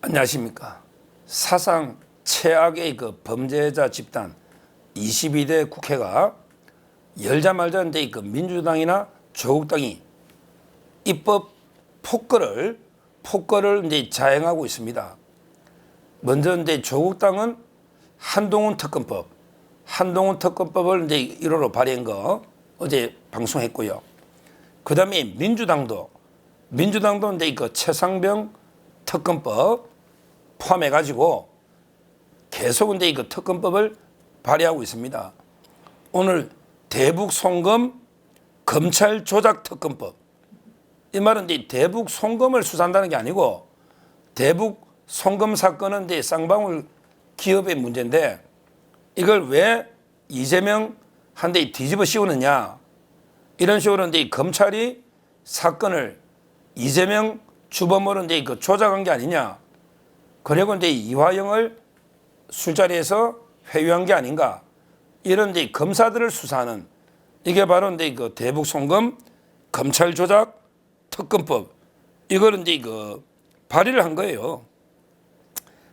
안녕하십니까. 사상 최악의 그 범죄자 집단 22대 국회가 열자 말자인데 그 민주당이나 조국당이 입법 폭거를 이제 자행하고 있습니다. 먼저 이제 조국당은 한동훈 특검법을 이제 1호로 발의한 거 어제 방송했고요. 그 다음에 민주당도 이제 그 최상병 특검법 포함해가지고 계속 이제 그 특검법을 발의하고 있습니다. 오늘 대북 송금 검찰 조작 특검법. 이 말은 이제 대북 송금을 수사한다는 게 아니고 대북 송금 사건은 이제 쌍방울 기업의 문제인데 이걸 왜 이재명 한테 뒤집어 씌우느냐. 이런 식으로 이제 검찰이 사건을 이재명 주범으로 이제 그 조작한 게 아니냐. 그리고 이제 이화영을 술자리에서 회유한 게 아닌가. 이런 이제 검사들을 수사하는 이게 바로 이제 그 대북 송금 검찰 조작 특검법. 이걸 이제 그 발의를 한 거예요.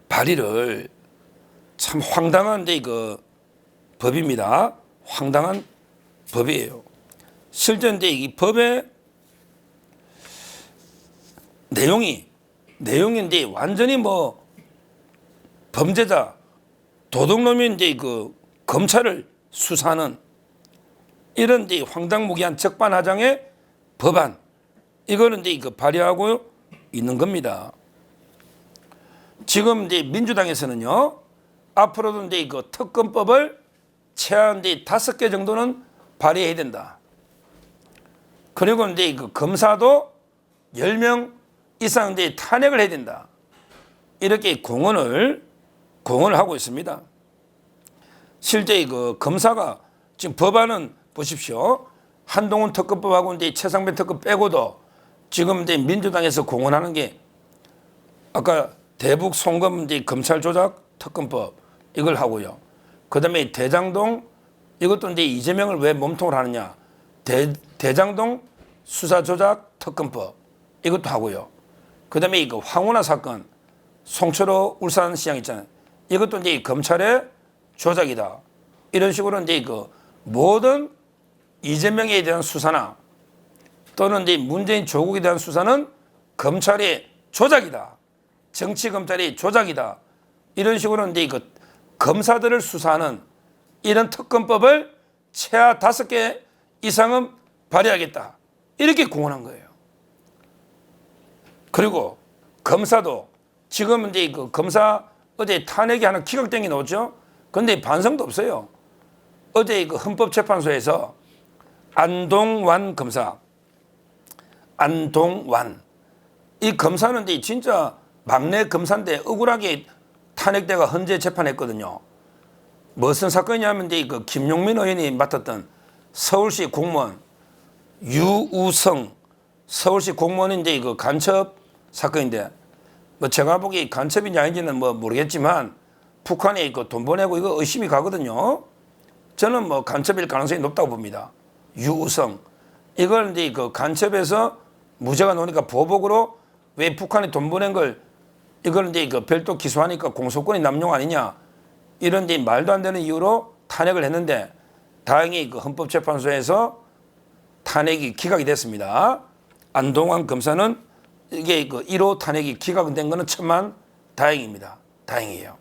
발의를 참 황당한 이제 그 법입니다. 황당한 법이에요. 실제 이제 이 법의 내용이 이제 완전히 뭐 범죄자 도둑놈이 이제 그 검찰을 수사하는 이런 이제 황당무계한 적반하장의 법안 이거는 이제 그 발의하고 있는 겁니다. 지금 이제 민주당에서는요 앞으로도 이제 그 특검법을 최한 이제 5개 정도는 발의해야 된다. 그리고 이제 그 검사도 10명 이상 이제 탄핵을 해야 된다. 이렇게 공언을 하고 있습니다. 실제 그 검사가 지금 법안은 보십시오. 한동훈 특검법하고 이제 최상병 특검 빼고도 지금 이제 민주당에서 공언하는 게 아까 대북 송금 이제 검찰 조작 특검법 이걸 하고요. 그다음에 대장동 이것도 이제 이재명을 왜 몸통을 하느냐. 대장동 수사 조작 특검법 이것도 하고요. 그다음에 이거 황운하 사건 송철호 울산시장 있잖아요. 이것도 이제 검찰의 조작이다. 이런 식으로 이제 그 모든 이재명에 대한 수사나 또는 이제 문재인 조국에 대한 수사는 검찰의 조작이다. 정치 검찰의 조작이다. 이런 식으로 이제 그 검사들을 수사하는 이런 특검법을 최하 5개 이상은 발의하겠다. 이렇게 공언한 거예요. 그리고 검사도 지금 이제 그 검사 어제 탄핵이 하나 기각된 게 나왔죠. 그런데 반성도 없어요. 어제 그 헌법재판소에서 안동완 검사, 이 검사는 이제 진짜 막내 검사인데 억울하게 탄핵대가 헌재 재판했거든요. 무슨 사건이냐면 이제 그 김용민 의원이 맡았던 서울시 공무원 유우성 서울시 공무원이 이제 그 간첩 사건인데 뭐 제가 보기 간첩인지 아닌지는 뭐 모르겠지만 북한에 그 돈 보내고 이거 의심이 가거든요. 저는 뭐 간첩일 가능성이 높다고 봅니다. 유우성 이걸 이제 그 간첩에서 무죄가 나오니까 보복으로 왜 북한에 돈 보낸 걸 이걸 이제 그 별도 기소하니까 공소권이 남용 아니냐 이런 이제 말도 안 되는 이유로 탄핵을 했는데 다행히 그 헌법재판소에서 탄핵이 기각이 됐습니다. 안동완 검사는 이게 그 1호 탄핵이 기각된 거는 천만 다행입니다. 다행이에요.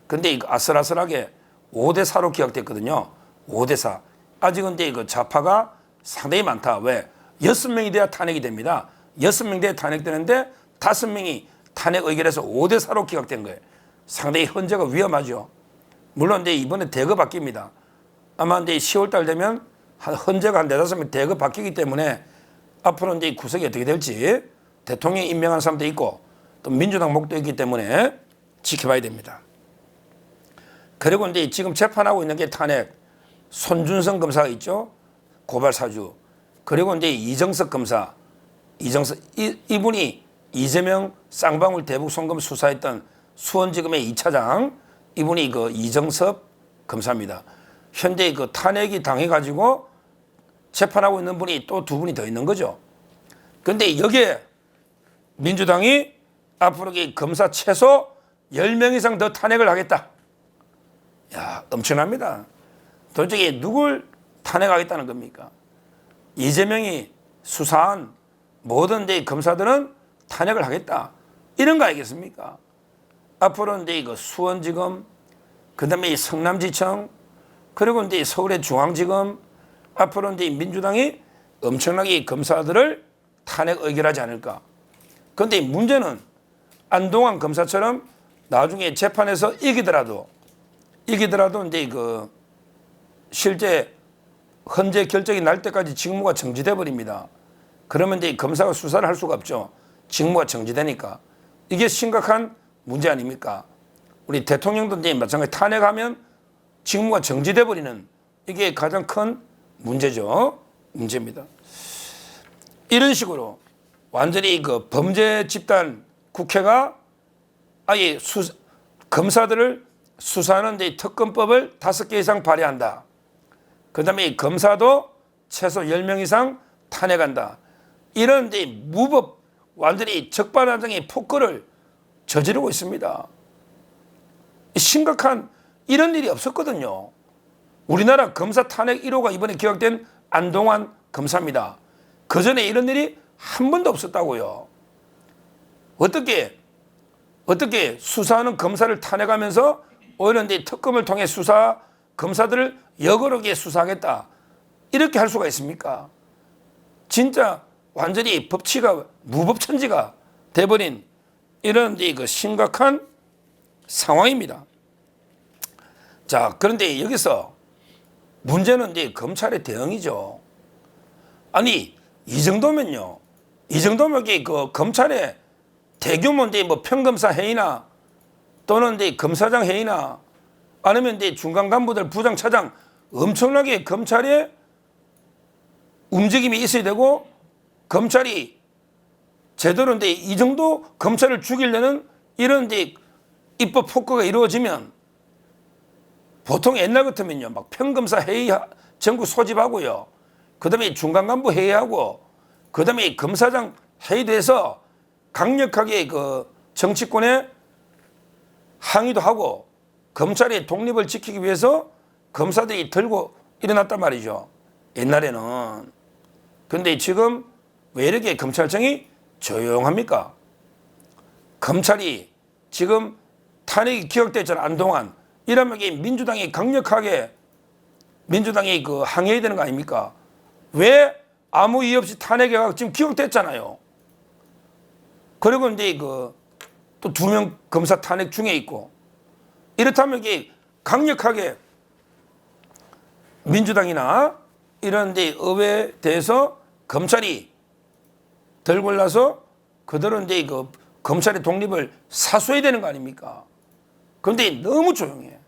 근데 이거 아슬아슬하게 5대4로 기각됐거든요. 5대4. 아직은 이제 그 좌파가 상당히 많다. 왜? 6명이 돼야 탄핵이 됩니다. 6명 돼야 탄핵되는데 5명이 탄핵 의결해서 5대4로 기각된 거예요. 상당히 헌재가 위험하죠. 물론 이제 이번에 대거 바뀝니다. 아마 이제 10월달 되면 헌재가 한 4-5명 대거 바뀌기 때문에 앞으로 이제 구석이 어떻게 될지 대통령이 임명한 사람도 있고 또 민주당 목도 있기 때문에 지켜봐야 됩니다. 그리고 이제 지금 재판하고 있는 게 탄핵 손준성 검사가 있죠. 고발 사주. 그리고 이제 이정석 검사. 이분이 이재명 쌍방울 대북 송금 수사했던 수원지검의 2차장 이분이 그 이정섭 검사입니다. 현재 그 탄핵이 당해가지고 재판하고 있는 분이 또 2분이 더 있는 거죠. 그런데 여기에 민주당이 앞으로 이 검사 최소 10명 이상 더 탄핵을 하겠다. 야, 엄청납니다. 도대체 누굴 탄핵하겠다는 겁니까? 이재명이 수사한 모든 검사들은 탄핵을 하겠다. 이런 거 아니겠습니까? 앞으로는 이거 수원지검, 그 다음에 성남지청, 그리고 서울의 중앙지검, 앞으로는 민주당이 엄청나게 검사들을 탄핵 의결하지 않을까. 그런데 문제는 안동환 검사처럼 나중에 재판에서 이기더라도 실제 헌재 결정이 날 때까지 직무가 정지돼 버립니다. 그러면 검사가 수사를 할 수가 없죠. 직무가 정지되니까. 이게 심각한 문제 아닙니까? 우리 대통령도 마찬가지 탄핵하면 직무가 정지돼 버리는 이게 가장 큰 문제죠. 문제입니다. 이런 식으로 완전히 범죄 집단 국회가 아예 검사들을 수사하는 특검법을 5개 이상 발의한다. 그 다음에 검사도 최소 10명 이상 탄핵한다. 이런 무법 완전히 적반하장의 폭거를 저지르고 있습니다. 심각한 이런 일이 없었거든요. 우리나라 검사 탄핵 1호가 이번에 기각된 안동환 검사입니다. 그 전에 이런 일이 한 번도 없었다고요. 어떻게 수사하는 검사를 탄핵하면서 오히려 특검을 통해 검사들을 역으로게 수사하겠다. 이렇게 할 수가 있습니까? 진짜 완전히 법치가 무법천지가 돼버린 이런 심각한 상황입니다. 자, 그런데 여기서 문제는 검찰의 대응이죠. 아니, 이 정도면요. 검찰의 대규모 평검사 회의나 또는 검사장 회의나 아니면 중간 간부들 부장 차장 엄청나게 검찰에 움직임이 있어야 되고 검찰이 제대로 이 정도 검찰을 죽이려는 이런 입법 폭거가 이루어지면 보통 옛날 같으면요 막 평검사 회의 전국 소집하고요. 그다음에 중간 간부 회의하고 그다음에 검사장 회의돼서 강력하게 정치권에 항의도 하고 검찰의 독립을 지키기 위해서 검사들이 들고 일어났단 말이죠. 옛날에는. 그런데 지금 왜 이렇게 검찰청이 조용합니까? 검찰이 지금 탄핵이 기각됐잖아. 안동환. 이러면 민주당이 강력하게 항의해야 되는 거 아닙니까? 왜 아무 이유 없이 탄핵이 지금 기각됐잖아요. 그리고 또 2명 검사 탄핵 중에 있고 이렇다면 강력하게 민주당이나 이런 의회에 대해서 검찰이 들고 나서 그들은 검찰의 독립을 사수해야 되는 거 아닙니까? 그런데 너무 조용해.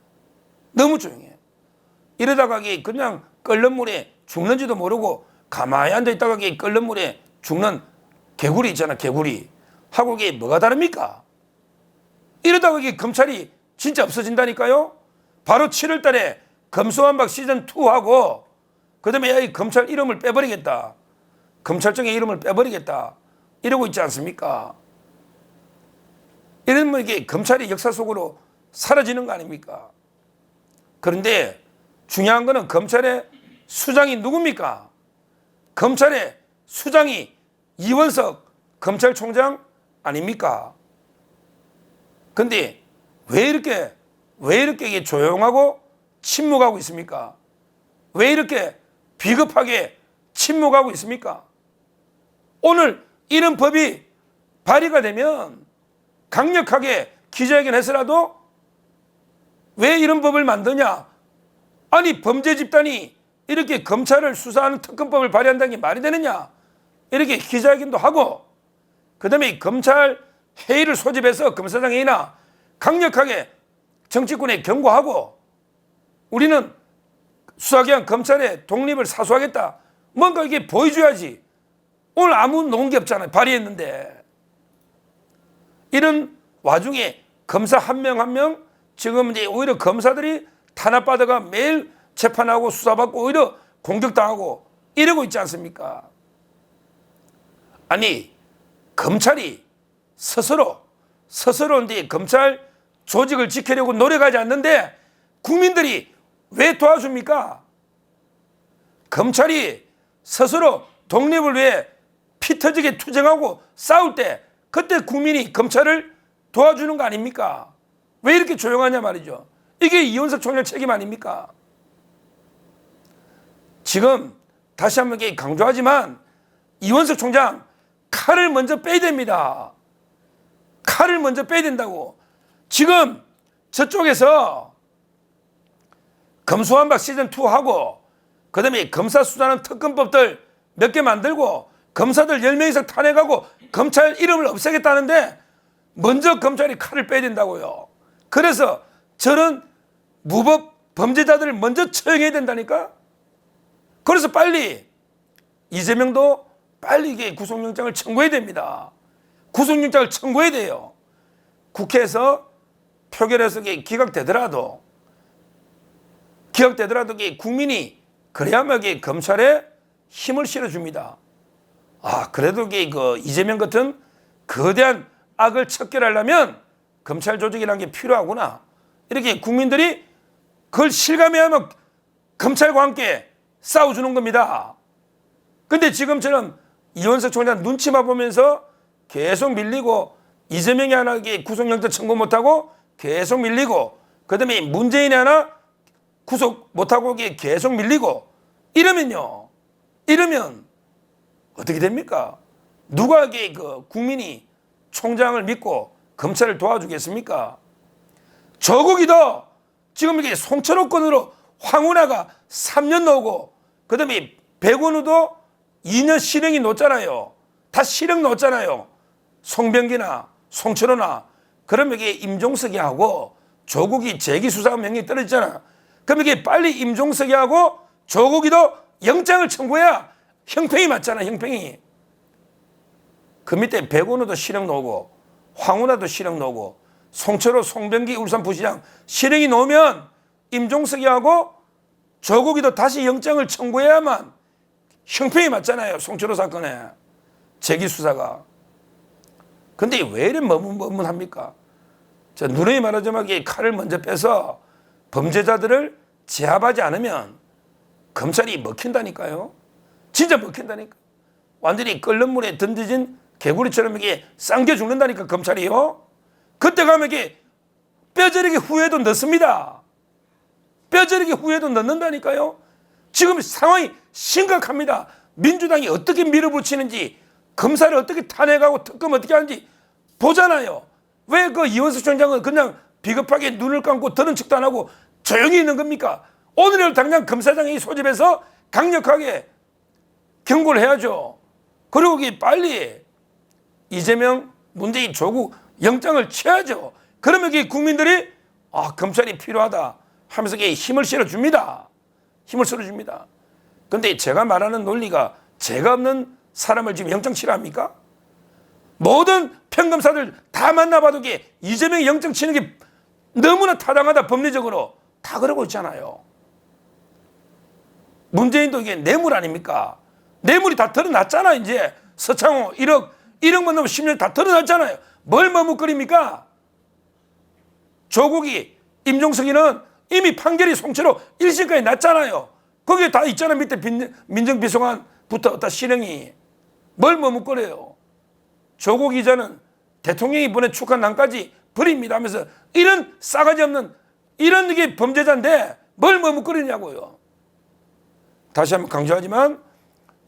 이러다가 그냥 끓는 물에 죽는지도 모르고 가만히 앉아있다가 끓는 물에 죽는 개구리 있잖아. 개구리. 하고 이게 뭐가 다릅니까? 이러다가 검찰이 진짜 없어진다니까요. 바로 7월 달에 검수완박 시즌2하고 그 다음에 검찰 이름을 빼버리겠다. 검찰청의 이름을 빼버리겠다. 이러고 있지 않습니까? 이러면 검찰이 역사 속으로 사라지는 거 아닙니까? 그런데 중요한 거는 검찰의 수장이 누굽니까? 검찰의 수장이 이원석 검찰총장 아닙니까? 근데 왜 이렇게 조용하고 침묵하고 있습니까? 왜 이렇게 비겁하게 침묵하고 있습니까? 오늘 이런 법이 발의가 되면 강력하게 기자회견 해서라도 왜 이런 법을 만드냐? 아니, 범죄 집단이 이렇게 검찰을 수사하는 특검법을 발의한다는 게 말이 되느냐? 이렇게 기자회견도 하고 그 다음에 검찰 회의를 소집해서 검사장 회의나 강력하게 정치권에 경고하고 우리는 수사기관 검찰의 독립을 사수하겠다. 뭔가 이게 보여줘야지. 오늘 아무 놓은 게 없잖아요. 발의했는데. 이런 와중에 검사 한 명 한 명 지금 오히려 검사들이 탄압받아가 매일 재판하고 수사받고 오히려 공격당하고 이러고 있지 않습니까? 아니, 검찰이 스스로 스스로 이제 검찰 조직을 지키려고 노력하지 않는데 국민들이 왜 도와줍니까? 검찰이 스스로 독립을 위해 피 터지게 투쟁하고 싸울 때 그때 국민이 검찰을 도와주는 거 아닙니까? 왜 이렇게 조용하냐 말이죠. 이게 이원석 총장 책임 아닙니까? 지금 다시 한번 강조하지만 이원석 총장 칼을 먼저 빼야 됩니다. 칼을 먼저 빼야 된다고. 지금 저쪽에서 검수완박 시즌2 하고 그다음에 검사 수사하는 특검법들 몇 개 만들고 검사들 10명 이상 탄핵하고 검찰 이름을 없애겠다는데 먼저 검찰이 칼을 빼야 된다고요. 그래서 저런 무법 범죄자들을 먼저 처형해야 된다니까. 그래서 빨리 이재명도 빨리 이게 구속영장을 청구해야 됩니다. 구속영장을 청구해야 돼요. 국회에서 표결해서 기각되더라도 국민이 그래야만 검찰에 힘을 실어줍니다. 그래도 그 이재명 같은 거대한 악을 척결하려면 검찰 조직이라는 게 필요하구나. 이렇게 국민들이 그걸 실감해야만 검찰과 함께 싸워주는 겁니다. 근데 지금처럼 이원석 총장 눈치만 보면서 계속 밀리고 이재명이 하나 구속영장 청구 못하고 계속 밀리고 그다음에 문재인이 하나 구속 못하고 계속 밀리고 이러면 어떻게 됩니까? 누가 국민이 총장을 믿고 검찰을 도와주겠습니까? 조국이도 지금 이게 송철호 건으로 황운하가 3년 나오고 그다음에 백원우도 2년 실형이 놓잖아요. 다 실형 놓잖아요. 송병기나 송철호나. 그러면 이게 임종석이 하고 조국이 재기수사 명령이 떨어지잖아. 그럼 이게 빨리 임종석이 하고 조국이도 영장을 청구해야 형평이 맞잖아. 형평이. 그 밑에 백원우도 실형 나오고 황운하도 실형 나오고 송철호 송병기 울산부시장 실형이 나오면 임종석이 하고 조국이도 다시 영장을 청구해야만 형평이 맞잖아요. 송철호 사건에 재기수사가. 근데 왜 이렇게 머문합니까? 자, 누누이 말하자면 칼을 먼저 빼서 범죄자들을 제압하지 않으면 검찰이 먹힌다니까요. 진짜 먹힌다니까. 완전히 끓는 물에 던져진 개구리처럼 이게 쌍겨 죽는다니까 검찰이요. 그때 가면 이게 뼈저리게 후회도 넣습니다. 뼈저리게 후회도 넣는다니까요. 지금 상황이 심각합니다. 민주당이 어떻게 밀어붙이는지 검사를 어떻게 탄핵하고 특검 어떻게 하는지 보잖아요. 왜 그 이원석 총장은 그냥 비겁하게 눈을 감고 들은 척도 안 하고 조용히 있는 겁니까? 오늘이라도 당장 검사장이 소집해서 강력하게 경고를 해야죠. 그리고 빨리 이재명, 문재인, 조국 영장을 쳐야죠. 그러면 국민들이 검찰이 필요하다 하면서 힘을 실어줍니다. 힘을 실어줍니다. 그런데 제가 말하는 논리가 죄가 없는 사람을 지금 영장 치라 합니까? 모든 평검사들 다 만나봐도 이재명이 영장 치는 게 너무나 타당하다. 법리적으로 다 그러고 있잖아요. 문재인도 이게 뇌물 아닙니까? 뇌물이 다 드러났잖아. 이제 서창호 1억만 넘으면 10년 다 드러났잖아요. 뭘 머뭇거립니까? 조국이 임종석이는 이미 판결이 송철호 1심까지 났잖아요. 거기에 다 있잖아. 밑에 민정비서관부터 다 실형이. 뭘 머뭇거려요? 조국 이자는 대통령이 보낸 축하난까지 버립니다 하면서 이런 싸가지 없는 이런 게 범죄자인데 뭘 머뭇거리냐고요. 다시 한번 강조하지만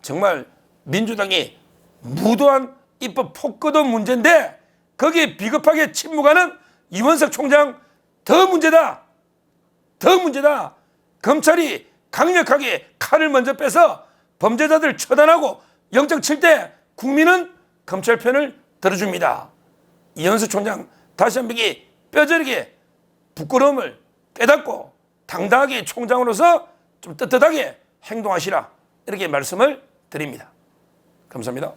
정말 민주당이 무도한 입법 폭거도 문제인데 거기에 비겁하게 침묵하는 이원석 총장 더 문제다. 더 문제다. 검찰이 강력하게 칼을 먼저 빼서 범죄자들 처단하고 영장 칠 때 국민은 검찰 편을 들어줍니다. 이원석 총장 다시 한번 뼈저리게 부끄러움을 깨닫고 당당하게 총장으로서 좀 떳떳하게 행동하시라 이렇게 말씀을 드립니다. 감사합니다.